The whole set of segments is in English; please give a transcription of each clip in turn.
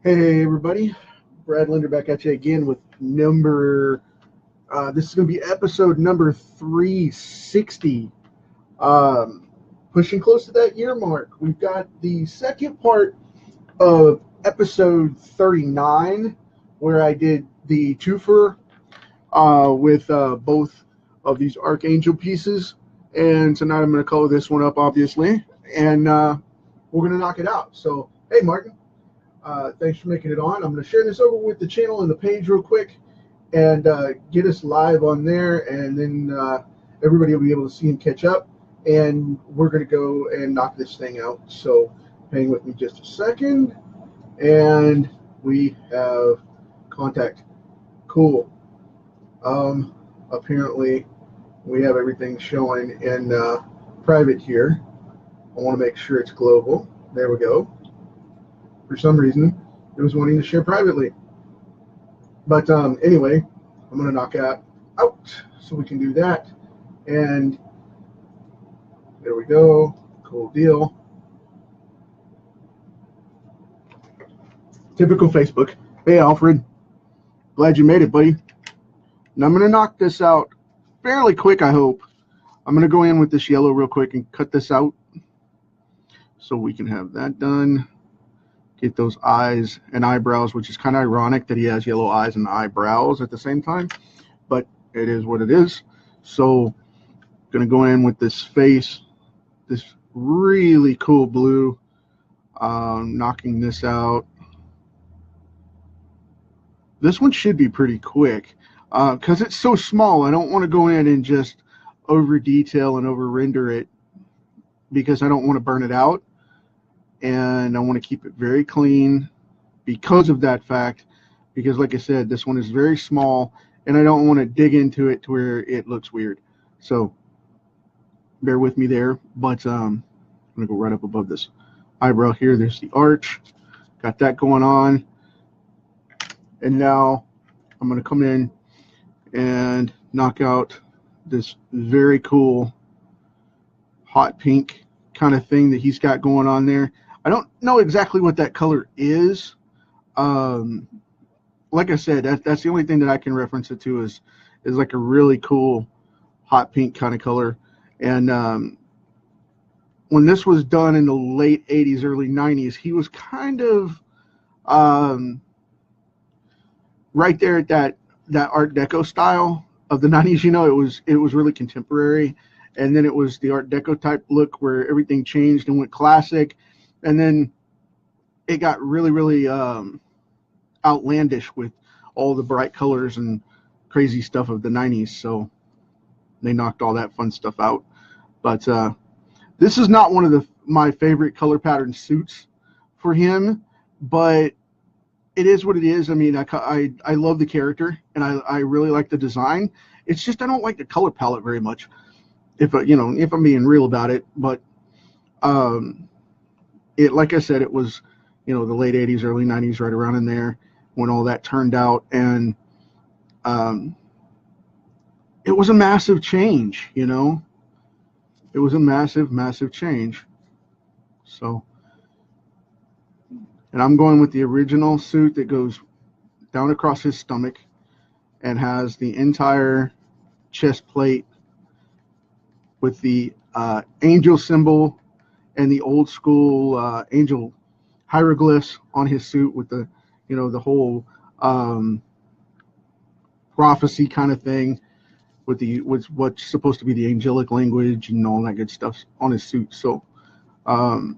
Hey everybody, Brad Linder back at you again with this is going to be episode number 360. Pushing close to that year mark. We've got the second part of episode 39 where I did the twofer with both of these ArchAngel pieces. And tonight I'm going to color this one up, obviously, and we're going to knock it out. So, hey Martin. Thanks for making it on. I'm going to share this over with the channel and the page real quick and get us live on there, and then everybody will be able to see and catch up, and we're going to go and knock this thing out. So hang with me just a second, and we have contact. Cool. Apparently we have everything showing in private here. I want to make sure it's global. There we go. For some reason, it was wanting to share privately. But anyway, I'm going to knock out so we can do that. And there we go. Cool deal. Typical Facebook. Hey, Alfred. Glad you made it, buddy. Now I'm going to knock this out fairly quick, I hope. I'm going to go in with this yellow real quick and cut this out so we can have that done. Get those eyes and eyebrows, which is kind of ironic that he has yellow eyes and eyebrows at the same time, but it is what it is. So gonna go in with this face, this really cool blue, knocking this out. This one should be pretty quick because it's so small. I don't want to go in and just over detail and over render it because I don't want to burn it out. And I want to keep it very clean because of that fact, because like I said, this one is very small and I don't want to dig into it to where it looks weird. So bear with me there, but I'm going to go right up above this eyebrow here. There's the arch. Got that going on. And now I'm going to come in and knock out this very cool hot pink kind of thing that he's got going on there. I don't know exactly what that color is. Like I said, that's the only thing that I can reference it to is like a really cool hot pink kind of color. And when this was done in the late 80s, early 90s, he was kind of right there at that Art Deco style of the 90s. You know, it was really contemporary, and then it was the Art Deco type look where everything changed and went classic. And then it got really, really outlandish with all the bright colors and crazy stuff of the 90s. So they knocked all that fun stuff out. But this is not one of my favorite color pattern suits for him, but it is what it is. I mean, I love the character and I really like the design. It's just I don't like the color palette very much, if I'm being real about it. But it, like I said, it was, the late 80s, early 90s, right around in there when all that turned out. And it was a massive change, It was a massive, massive change. So, and I'm going with the original suit that goes down across his stomach and has the entire chest plate with the angel symbol and the old school angel hieroglyphs on his suit with the, the whole prophecy kind of thing with what's supposed to be the angelic language and all that good stuff on his suit. So I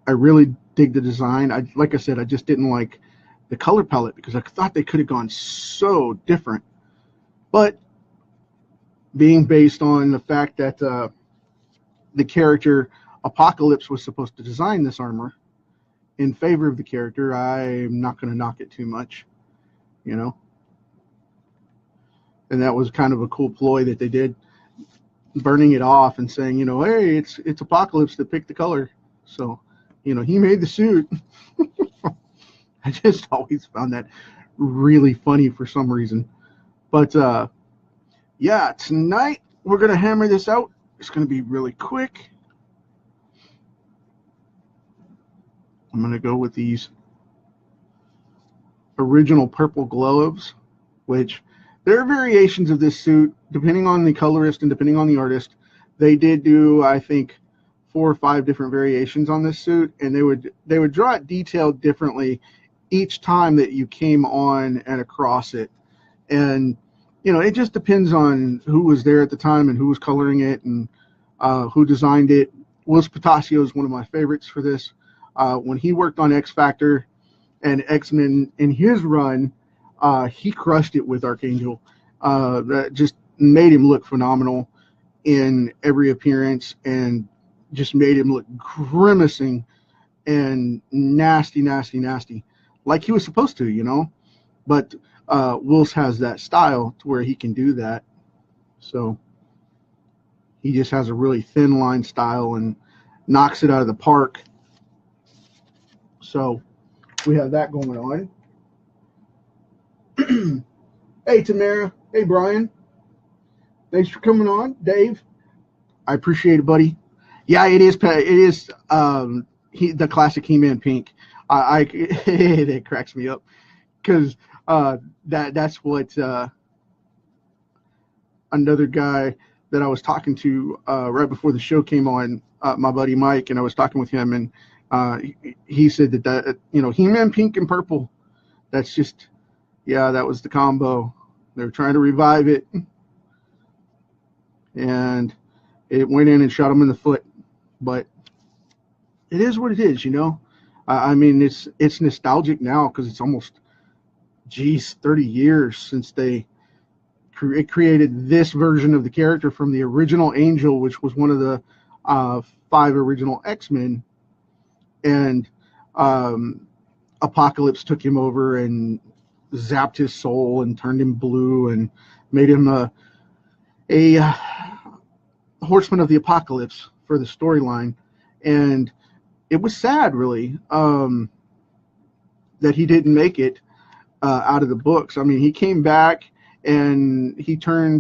really dig the design. Like I said, I just didn't like the color palette because I thought they could have gone so different. But being based on the fact that the character Apocalypse was supposed to design this armor in favor of the character, I'm not going to knock it too much, And that was kind of a cool ploy that they did, burning it off and saying, hey, it's Apocalypse that picked the color. So, he made the suit. I just always found that really funny for some reason. But yeah, tonight we're going to hammer this out. It's going to be really quick. I'm going to go with these original purple gloves, which there are variations of this suit depending on the colorist and depending on the artist. They did do, I think, 4 or 5 different variations on this suit, and they would draw it detailed differently each time that you came on and across it. And it just depends on who was there at the time and who was coloring it and who designed it. Will Spatasio is one of my favorites for this. When he worked on X Factor and X-Men in his run, he crushed it with ArchAngel. That just made him look phenomenal in every appearance and just made him look grimacing and nasty, like he was supposed to, But Wills has that style to where he can do that. So he just has a really thin line style and knocks it out of the park. So we have that going on. Hey, Tamara. Hey, Brian. Thanks for coming on. Dave, I appreciate it, buddy. Yeah, it is the classic He-Man pink. It cracks me up because that's what another guy that I was talking to right before the show came on, my buddy Mike, and I was talking with him, and he said that He-Man pink and purple, that's just, that was the combo. They were trying to revive it, and it went in and shot him in the foot. But it is what it is, I mean, it's nostalgic now because it's almost, 30 years since they created this version of the character from the original Angel, which was one of the 5 original X-Men. And Apocalypse took him over and zapped his soul and turned him blue and made him a Horseman of the Apocalypse for the storyline. And it was sad, really, that he didn't make it out of the books. I mean, he came back and he got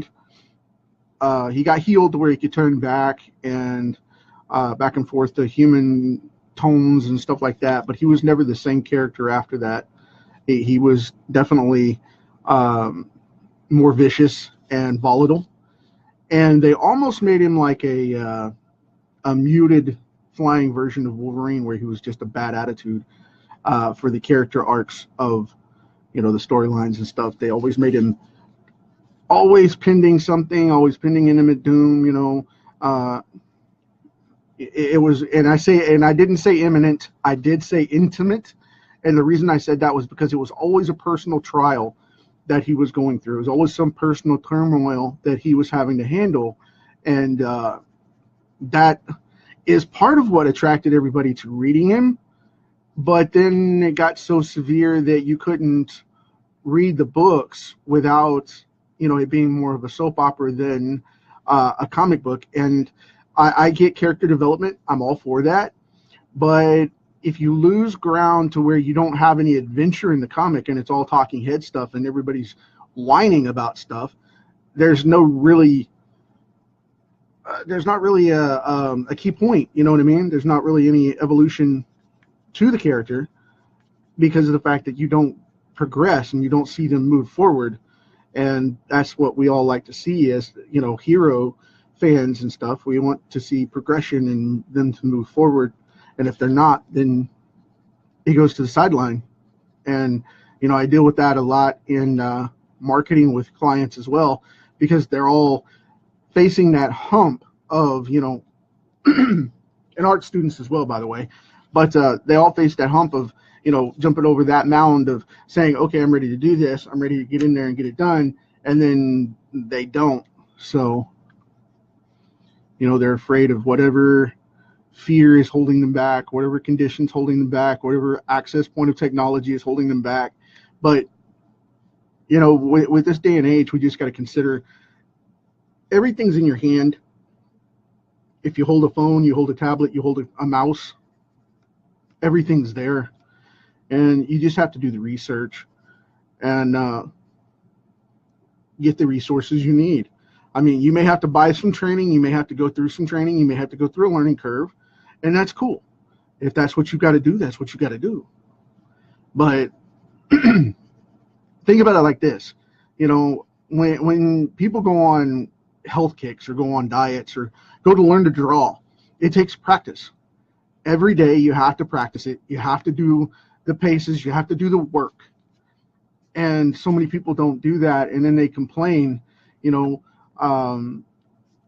healed to where he could turn back and back and forth to human tones and stuff like that, but he was never the same character after that. He was definitely more vicious and volatile, and they almost made him like a muted flying version of Wolverine, where he was just a bad attitude for the character arcs of the storylines and stuff. They always made him always pending something, always pending imminent doom. It was, and I didn't say imminent, I did say intimate. And the reason I said that was because it was always a personal trial that he was going through. It was always some personal turmoil that he was having to handle. And that is part of what attracted everybody to reading him. But then it got so severe that you couldn't read the books without, it being more of a soap opera than a comic book. And I get character development. I'm all for that. But if you lose ground to where you don't have any adventure in the comic and it's all talking head stuff and everybody's whining about stuff, there's not really a key point. You know what I mean? There's not really any evolution to the character because of the fact that you don't progress and you don't see them move forward. And that's what we all like to see as, hero fans and stuff. We want to see progression and them to move forward. And if they're not, then he goes to the sideline. And, I deal with that a lot in marketing with clients as well, because they're all facing that hump of, and art students as well, by the way, but they all face that hump of, jumping over that mound of saying, okay, I'm ready to do this. I'm ready to get in there and get it done. And then they don't. So, they're afraid of whatever fear is holding them back, whatever conditions holding them back, whatever access point of technology is holding them back. But, with this day and age, we just got to consider everything's in your hand. If you hold a phone, you hold a tablet, you hold a mouse, everything's there. And you just have to do the research and get the resources you need. I mean, you may have to buy some training, you may have to go through some training, you may have to go through a learning curve, and that's cool. If that's what you got to do, that's what you got to do. But think about it like this. You know, when people go on health kicks or go on diets or go to learn to draw, it takes practice. Every day you have to practice it. You have to do the paces. You have to do the work. And so many people don't do that, and then they complain, you know,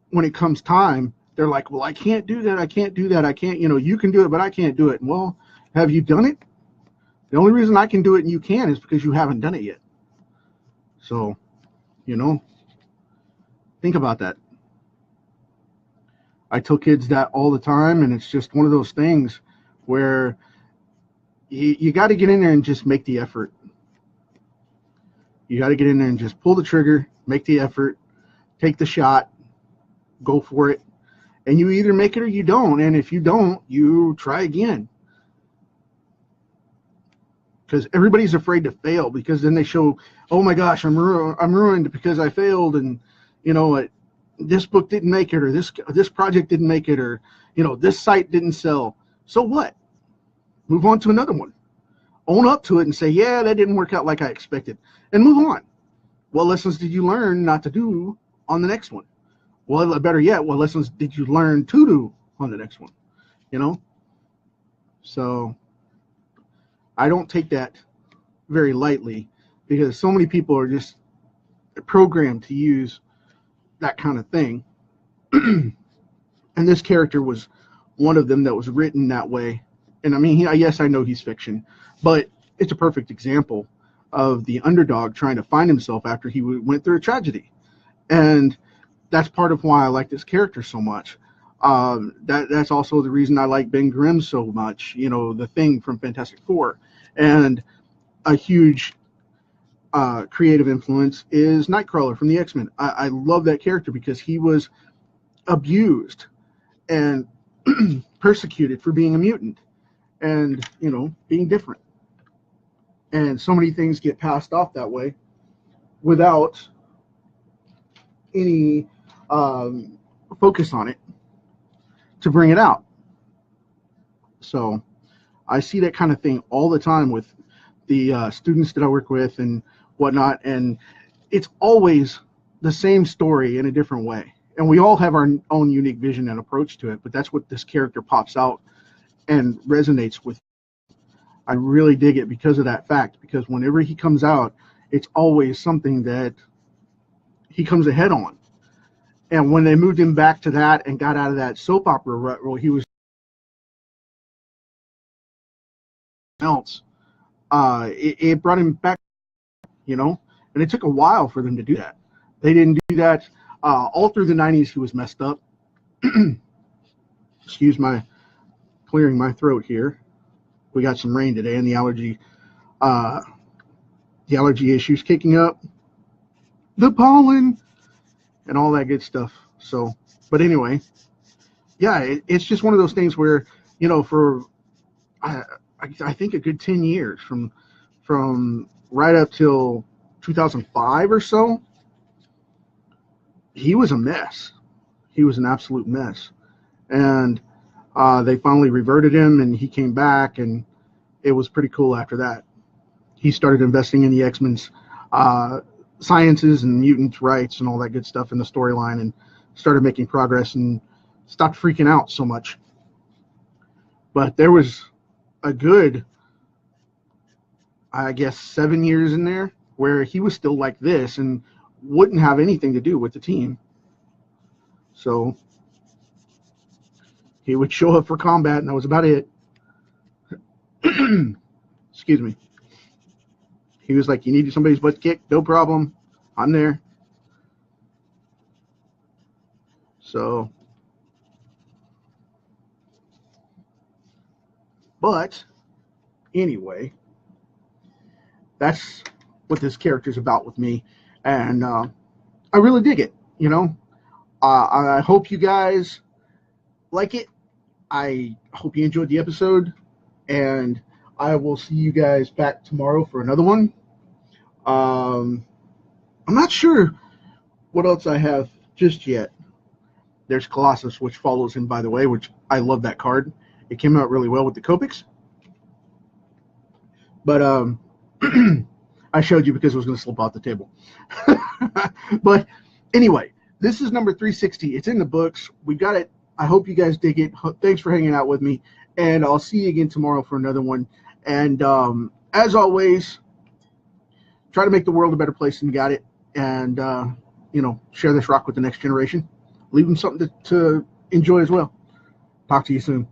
when it comes time, they're like, well, I can't do that. I can't do that. I can't, you know, you can do it, but I can't do it. Well, have you done it? The only reason I can do it and you can is because you haven't done it yet. So, you know, think about that. I tell kids that all the time, and it's just one of those things where you got to get in there and just make the effort. You got to get in there and just pull the trigger, make the effort, take the shot, go for it. And you either make it or you don't. And if you don't, you try again. Because everybody's afraid to fail, because then they show, oh my gosh, I'm ruined because I failed, and you know, this book didn't make it, or this project didn't make it, or you know, this site didn't sell. So what? Move on to another one. Own up to it and say, yeah, that didn't work out like I expected, and move on. What lessons did you learn not to do on the next one? Well, better yet, what lessons did you learn to do on the next one? You know? So I don't take that very lightly, because so many people are just programmed to use that kind of thing. And this character was one of them that was written that way. And I mean, yes, I know he's fiction, but it's a perfect example of the underdog trying to find himself after he went through a tragedy. And that's part of why I like this character so much. That's also the reason I like Ben Grimm so much, you know, the Thing from Fantastic Four. And a huge creative influence is Nightcrawler from the X-Men. I love that character because he was abused and persecuted for being a mutant and, you know, being different. And so many things get passed off that way without any focus on it to bring it out. So I see that kind of thing all the time with the students that I work with and whatnot, and it's always the same story in a different way. And we all have our own unique vision and approach to it, but that's what this character pops out and resonates with. I really dig it because of that fact, because whenever he comes out, it's always something that he comes ahead on. And when they moved him back to that and got out of that soap opera rut where he was else, it brought him back, you know, and it took a while for them to do that. They didn't do that all through the 90s. He was messed up. Excuse my clearing my throat here. We got some rain today, and the allergy issues kicking up, the pollen, and all that good stuff. So, but anyway, yeah, it's just one of those things where, you know, for I think a good 10 years from right up till 2005 or so, he was a mess. He was an absolute mess. And they finally reverted him, and he came back, and it was pretty cool after that. He started investing in the X-Men's sciences and mutant rights and all that good stuff in the storyline, and started making progress and stopped freaking out so much. But there was a good, I guess, 7 years in there where he was still like this and wouldn't have anything to do with the team. So he would show up for combat, and that was about it. Excuse me. He was like, you need somebody's butt kicked? No problem. I'm there. So, but anyway, that's what this character's about with me. And I really dig it, you know. I hope you guys like it. I hope you enjoyed the episode, and I will see you guys back tomorrow for another one. I'm not sure what else I have just yet. There's Colossus, which follows him, by the way, which I love that card. It came out really well with the Copics. But I showed you because it was going to slip off the table. But anyway, this is number 360. It's in the books. We got it. I hope you guys dig it. Thanks for hanging out with me. And I'll see you again tomorrow for another one. And as always, try to make the world a better place than you got it. And, share this rock with the next generation. Leave them something to enjoy as well. Talk to you soon.